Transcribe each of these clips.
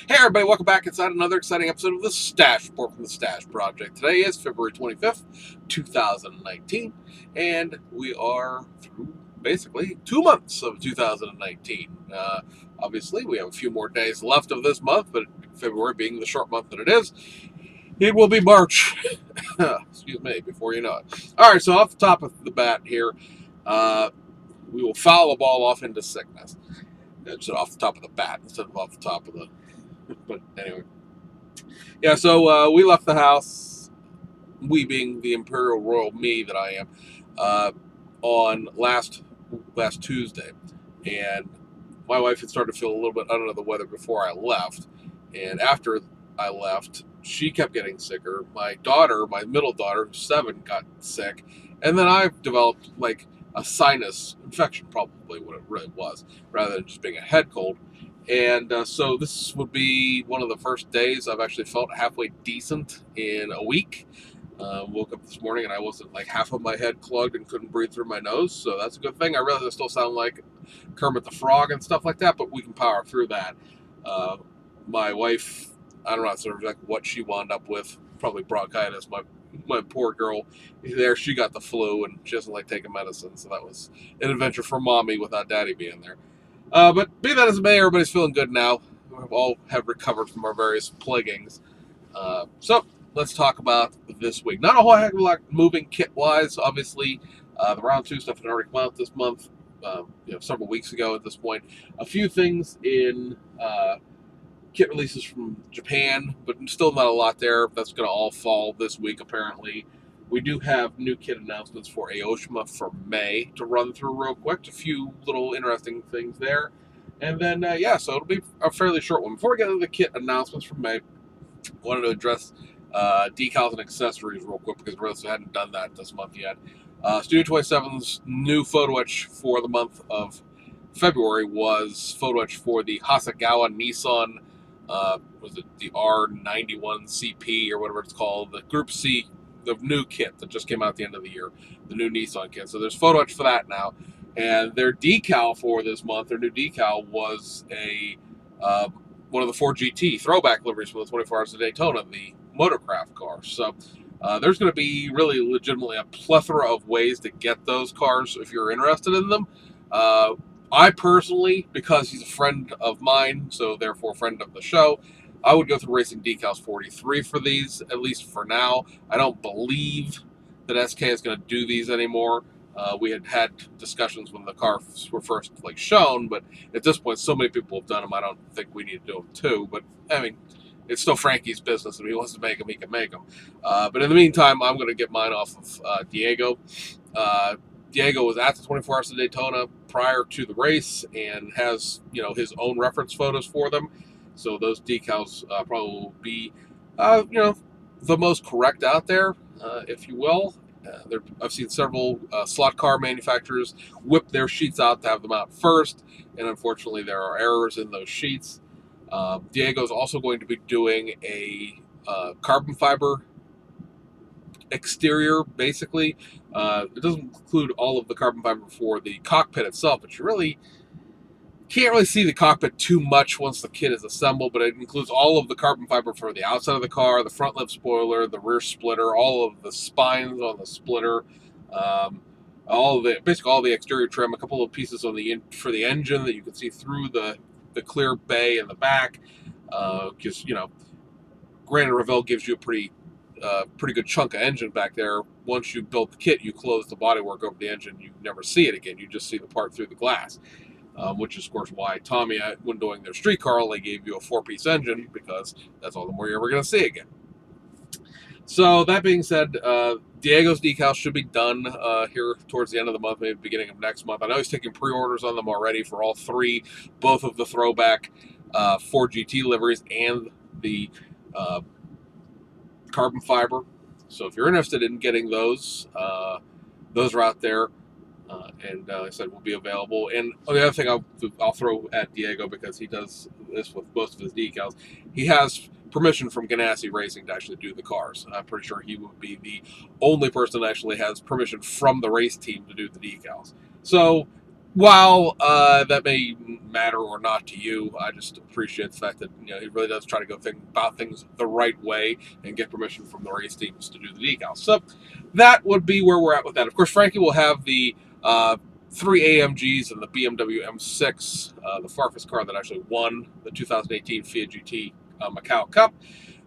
Hey everybody, welcome back inside another exciting episode of the Stash Report from the Stash Project. Today is February 25th, 2019, and we are through basically 2 months of 2019. Obviously, we have a few more days left of this month, but February being the short month that it is, it will be March. Excuse me, before you know it. Alright, so off the top of the bat here, we will foul the ball off into sickness. It's off the top of the bat instead of off the top of the... But anyway, yeah. So we left the house, we being the Imperial Royal me that I am, on last Tuesday, and my wife had started to feel a little bit under the weather before I left, and after I left, she kept getting sicker. My daughter, my middle daughter, who's 7, got sick, and then I've developed like a sinus infection, probably what it really was, rather than just being a head cold. And so this would be one of the first days I've actually felt halfway decent in a week. Woke up this morning and I wasn't like half of my head clogged and couldn't breathe through my nose, so that's a good thing. I realize I still sound like Kermit the Frog and stuff like that, but we can power through that. My wife, I don't know sort of like what she wound up with, probably bronchitis. My poor girl there, she got the flu and she doesn't like taking medicine, so that was an adventure for mommy without daddy being there. But be that as it may, everybody's feeling good now. We all have recovered from our various plaguings. So let's talk about this week. Not a whole heck of a lot moving kit-wise. Obviously, the round 2 stuff had already come out this month, several weeks ago at this point. A few things in kit releases from Japan, but still not a lot there. That's going to all fall this week, apparently. We do have new kit announcements for Aoshima for May to run through real quick. A few little interesting things there. And then, so it'll be a fairly short one. Before we get into the kit announcements for May, I wanted to address decals and accessories real quick because we hadn't done that this month yet. Studio 27's new photo etch for the month of February was photo etch for the Hasegawa Nissan, was it the R91 CP or whatever it's called, the Group C, the new kit that just came out at the end of the year, the new Nissan kit. So there's photo etch for that now. And their decal for this month, their new decal was a one of the Ford GT throwback liveries for the 24 Hours of Daytona, the Motorcraft car. So there's going to be really legitimately a plethora of ways to get those cars if you're interested in them. I personally, because he's a friend of mine, so therefore friend of the show, I would go through Racing Decals 43 for these, at least for now. I don't believe that SK is going to do these anymore. We had discussions when the cars were first shown, but at this point, so many people have done them, I don't think we need to do them too. But, I mean, it's still Frankie's business. If he wants to make them, he can make them. But in the meantime, I'm going to get mine off of Diego. Diego was at the 24 Hours of Daytona prior to the race and has, his own reference photos for them. So those decals probably will be, the most correct out there, if you will. I've seen several slot car manufacturers whip their sheets out to have them out first, and unfortunately there are errors in those sheets. Diego's also going to be doing a carbon fiber exterior, basically. It doesn't include all of the carbon fiber for the cockpit itself, but you really can't really see the cockpit too much once the kit is assembled, but it includes all of the carbon fiber for the outside of the car, the front lip spoiler, the rear splitter, all of the spines on the splitter, basically all the exterior trim, a couple of pieces on for the engine that you can see through the clear bay in the back, because granted, Revell gives you a pretty good chunk of engine back there. Once you build the kit, you close the bodywork over the engine, you never see it again, you just see the part through the glass. Which is, of course, why Tommy, when doing their street car, they gave you a 4-piece engine, because that's all the more you're ever going to see again. So, that being said, Diego's decals should be done here towards the end of the month, maybe beginning of next month. I know he's taking pre-orders on them already for all 3, both of the throwback Ford GT liveries and the carbon fiber. So, if you're interested in getting those are out there. And I said will be available. And the other thing I'll throw at Diego, because he does this with most of his decals, he has permission from Ganassi Racing to actually do the cars. I'm pretty sure he would be the only person that actually has permission from the race team to do the decals. So while that may matter or not to you. I just appreciate the fact that he really does try to go about things the right way and get permission from the race teams to do the decals. So that would be where we're at with that. Of course, Frankie will have the 3 AMGs and the BMW M6, the Farfus car that actually won the 2018 Fiat GT Macau Cup.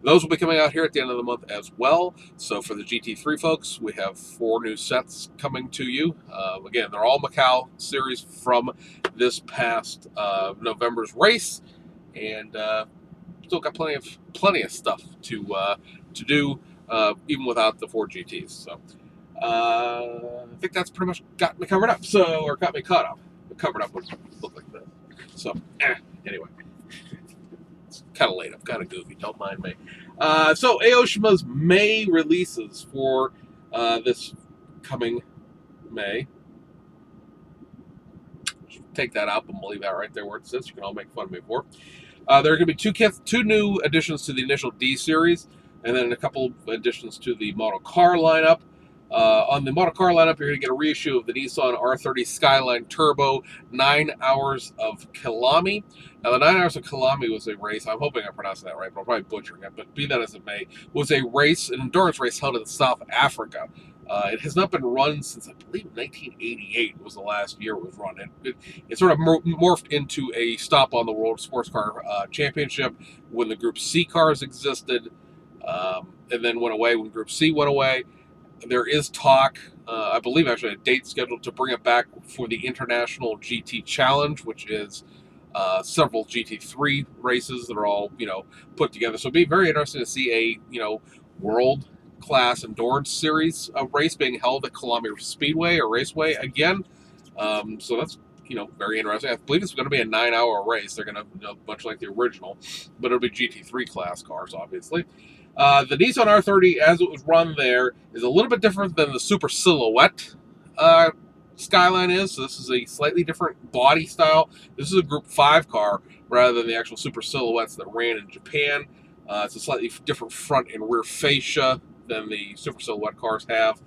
Those will be coming out here at the end of the month as well. So for the GT3 folks, we have 4 new sets coming to you. Again, they're all Macau series from this past November's race, and still got plenty of stuff to do, even without the 4 GTs. So I think that's pretty much got me covered up. Or got me caught up. Covered up would look like that. So anyway. Kind of late. I'm kind of goofy. Don't mind me. So Aoshima's May releases for this coming May. Take that out, and we'll leave that right there where it sits. You can all make fun of me for. There are going to be two new additions to the initial D series, and then a couple of additions to the model car lineup. On the model car lineup, you're going to get a reissue of the Nissan R30 Skyline Turbo 9 Hours of Kilami. Now, the 9 Hours of Kilami was a race, I'm hoping I'm pronouncing that right, but I'm probably butchering it, but be that as it may, was a race, an endurance race held in South Africa. It has not been run since, I believe, 1988 was the last year it was run. It sort of morphed into a stop on the World Sports Car Championship when the Group C cars existed, and then went away when Group C went away. There is talk, I believe actually a date scheduled to bring it back for the International GT Challenge, which is several GT3 races that are all, put together. So it'd be very interesting to see a, world-class endurance series of race being held at Kilami Speedway or Raceway again. So that's, very interesting. I believe it's going to be a 9-hour race. They're going to, much like the original, but it'll be GT3 class cars, obviously. The Nissan R30, as it was run there, is a little bit different than the Super Silhouette Skyline is. So this is a slightly different body style. This is a Group 5 car rather than the actual Super Silhouettes that ran in Japan. It's a slightly different front and rear fascia than the Super Silhouette cars have.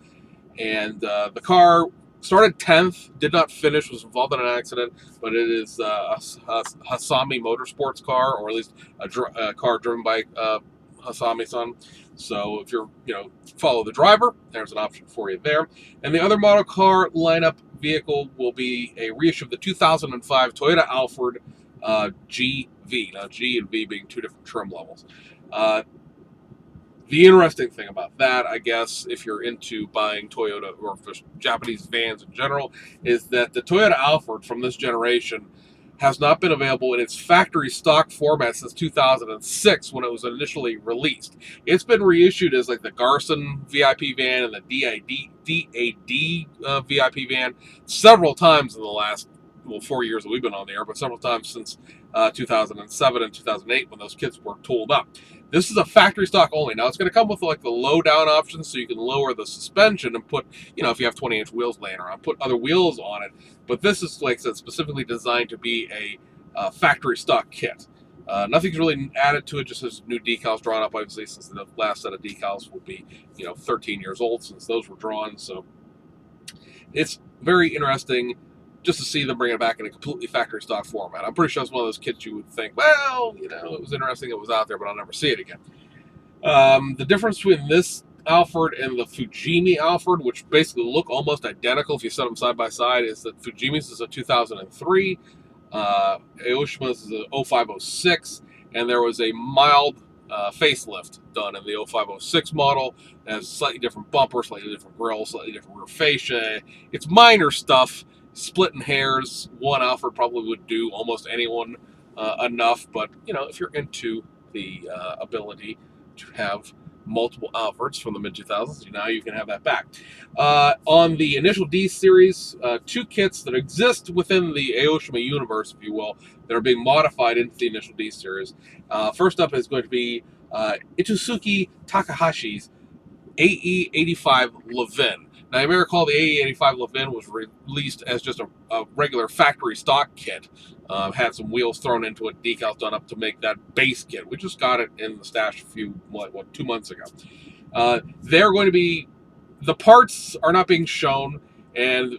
And the car started 10th, did not finish, was involved in an accident, but it is a Hasami Motorsports car, or at least a car driven by Hasami-san. So if you're, follow the driver, there's an option for you there. And the other model car lineup vehicle will be a reissue of the 2005 Toyota Alphard GV. Now, G and V being 2 different trim levels. The interesting thing about that, I guess, if you're into buying Toyota or Japanese vans in general, is that the Toyota Alphard from this generation has not been available in its factory stock format since 2006 when it was initially released. It's been reissued as like the Garson VIP van and the DAD VIP van several times in the last 4 years that we've been on the air, but several times since 2007 and 2008 when those kits were tooled up. This is a factory stock only. Now, it's going to come with like the low down option, so you can lower the suspension and put, if you have 20-inch wheels laying around, put other wheels on it. But this is, like I said, specifically designed to be a factory stock kit. Nothing's really added to it, just has new decals drawn up, obviously, since the last set of decals will be, 13 years old since those were drawn. So it's very interesting just to see them bring it back in a completely factory stock format. I'm pretty sure it's one of those kits you would think, well, it was interesting, it was out there, but I'll never see it again. The difference between this Alphard and the Fujimi Alphard, which basically look almost identical if you set them side by side, is that Fujimi's is a 2003, Aoshima's is a 0506, and there was a mild facelift done in the 0506 model. It has slightly different bumper, slightly different grille, slightly different rear fascia. It's minor stuff. Splitting hairs, one Alphard probably would do almost anyone enough, but if you're into the ability to have multiple Alphards from the mid-2000s, now you can have that back. On the initial D series, 2 kits that exist within the Aoshima universe, if you will, that are being modified into the initial D series. First up is going to be Itusuki Takahashi's AE85 Levin. Now, you may recall the AE85 Levin was released as just a regular factory stock kit. Had some wheels thrown into it, decals done up to make that base kit. We just got it in the stash a few, 2 months ago. They're going to be, the parts are not being shown, And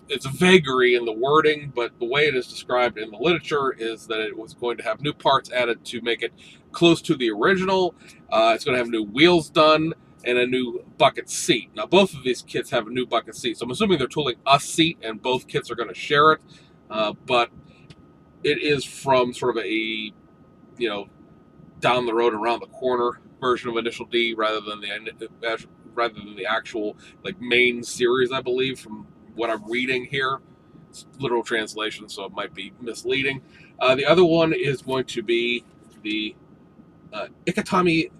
it's a vagary in the wording, but the way it is described in the literature is that it was going to have new parts added to make it close to the original. It's going to have new wheels done and a new bucket seat. Now, both of these kits have a new bucket seat, so I'm assuming they're tooling a seat, and both kits are going to share it. But it is from sort of a, down the road, around the corner version of Initial D, rather than the actual main series, I believe, from what I'm reading here. It's literal translation, so it might be misleading. The other one is going to be the Iketami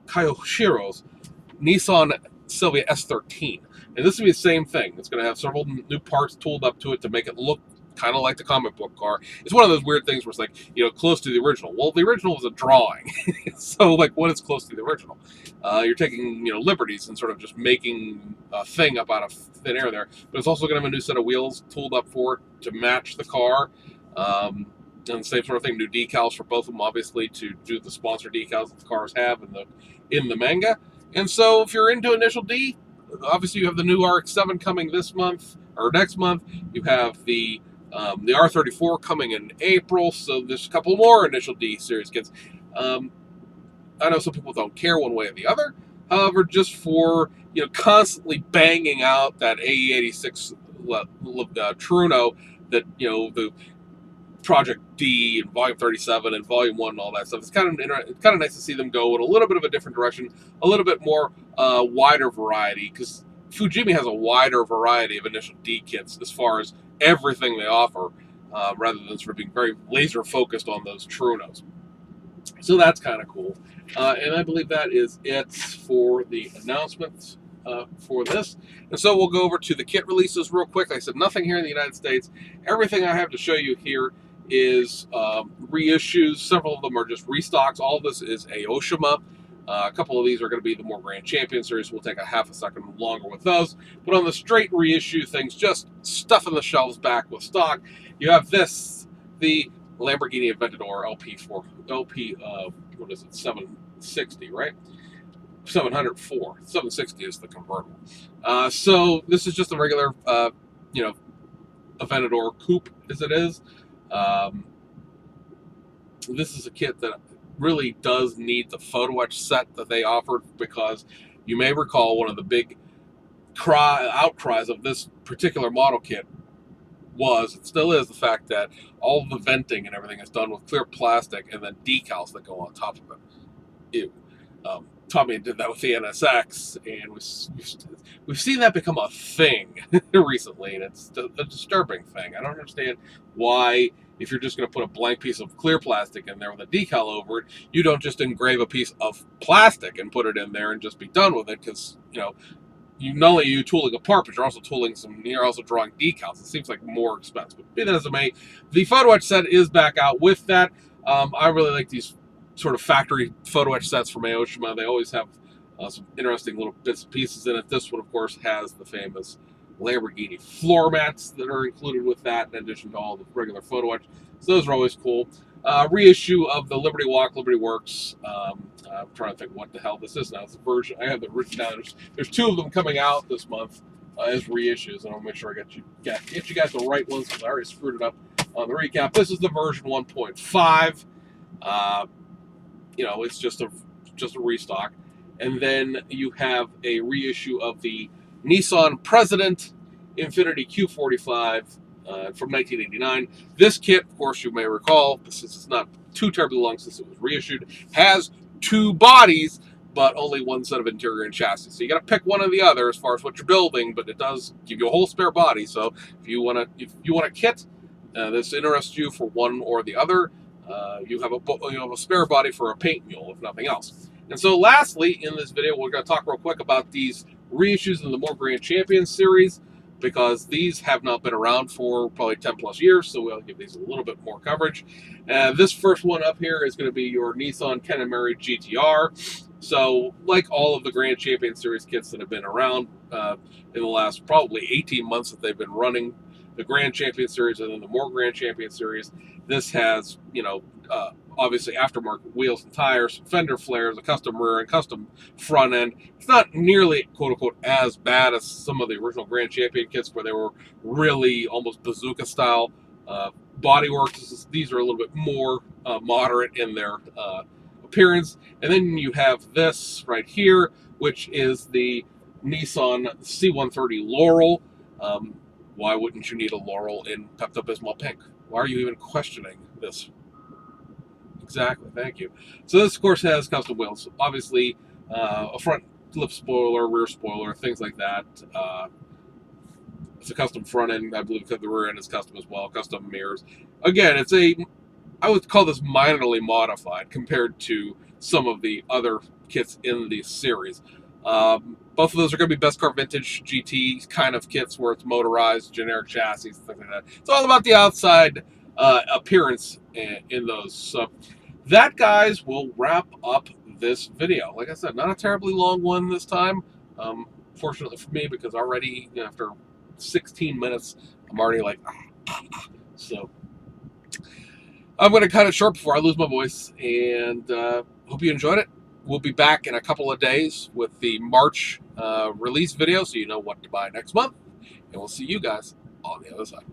Kayoshiro's Nissan Silvia S13. And this will be the same thing. It's going to have several new parts tooled up to it to make it look kind of like the comic book car. It's one of those weird things where it's close to the original. Well, the original was a drawing. So, what is close to the original? You're taking, liberties and sort of just making a thing up out of thin air there. But it's also going to have a new set of wheels tooled up for it to match the car. And the same sort of thing, new decals for both of them, obviously, to do the sponsor decals that the cars have in the manga. And so if you're into Initial D, obviously you have the new RX-7 coming this month, or next month. You have the R34 coming in April, so there's a couple more Initial D series kits. I know some people don't care one way or the other. However, just for constantly banging out that AE86 Truno, that the Project D and Volume 37 and Volume 1 and all that stuff. It's kind of nice to see them go in a little bit of a different direction, a little bit more wider variety, because Fujimi has a wider variety of Initial D kits as far as everything they offer, rather than sort of being very laser focused on those Trunos. So that's kind of cool. And I believe that is it for the announcements for this. And so we'll go over to the kit releases real quick. Like I said, nothing here in the United States. Everything I have to show you here is reissues. Several of them are just restocks. All of this is Aoshima. A couple of these are going to be the more Grand Champion series. We'll take a half a second longer with those. But on the straight reissue things, just stuffing the shelves back with stock, you have this, the Lamborghini Aventador what is it, 760, right? 704. 760 is the convertible. So this is just a regular, Aventador coupe, as it is. This is a kit that really does need the photo etch set that they offered, because you may recall one of the big outcries of this particular model kit was, it still is, the fact that all the venting and everything is done with clear plastic and then decals that go on top of it. Ew. Tommy did that with the NSX, and we've seen that become a thing recently, and it's a disturbing thing. I don't understand why, if you're just going to put a blank piece of clear plastic in there with a decal over it, you don't just engrave a piece of plastic and put it in there and just be done with it, because, not only are you tooling a part, but you're also drawing decals. It seems like more expensive. But be that as it may, the photo etch set is back out with that. I really like these sort of factory photo etch sets from Aoshima. They always have some interesting little bits and pieces in it. This one, of course, has the famous Lamborghini floor mats that are included with that, in addition to all the regular photo etch. So those are always cool. Reissue of the Liberty Walk, Liberty Works. I'm trying to think what the hell this is now. It's a version. I have it written down. There's two of them coming out this month as reissues, and I'll make sure I get you guys the right ones, because I already screwed it up on the recap. This is the version 1.5. It's just a restock. And then you have a reissue of the Nissan President Infiniti Q45 from 1989. This kit, of course, you may recall, since it's not too terribly long since it was reissued, has two bodies, but only one set of interior and chassis. So you got to pick one or the other as far as what you're building, but it does give you a whole spare body. So if you want a kit this interests you for one or the other, you have a spare body for a paint mule, if nothing else. And so lastly, in this video, we're going to talk real quick about these reissues in the More Grand Champion series, because these have not been around for probably 10 plus years, so we'll give these a little bit more coverage. This first one up here is going to be your Nissan Ken and Mary GTR. So like all of the Grand Champion series kits that have been around in the last probably 18 months that they've been running the Grand Champion series and then the More Grand Champion series, this has, obviously aftermarket wheels and tires, fender flares, a custom rear end, custom front end. It's not nearly, quote unquote, as bad as some of the original Grand Champion kits where they were really almost bazooka style. Bodywork, these are a little bit more moderate in their appearance. And then you have this right here, which is the Nissan C130 Laurel. Why wouldn't you need a Laurel in Pepto-Bismol Pink? Why are you even questioning this? Exactly, thank you. So this, of course, has custom wheels. Obviously, a front lip spoiler, rear spoiler, things like that. It's a custom front end. I believe the rear end is custom as well. Custom mirrors. Again, I would call this minorly modified compared to some of the other kits in the series. Both of those are going to be Best Car Vintage GT kind of kits where it's motorized, generic chassis, things like that. It's all about the outside appearance in those. So that, guys, will wrap up this video. Like I said, not a terribly long one this time. Fortunately for me, because already after 16 minutes, I'm already like, so I'm going to cut it short before I lose my voice, and hope you enjoyed it. We'll be back in a couple of days with the March release video, so you know what to buy next month, and we'll see you guys on the other side.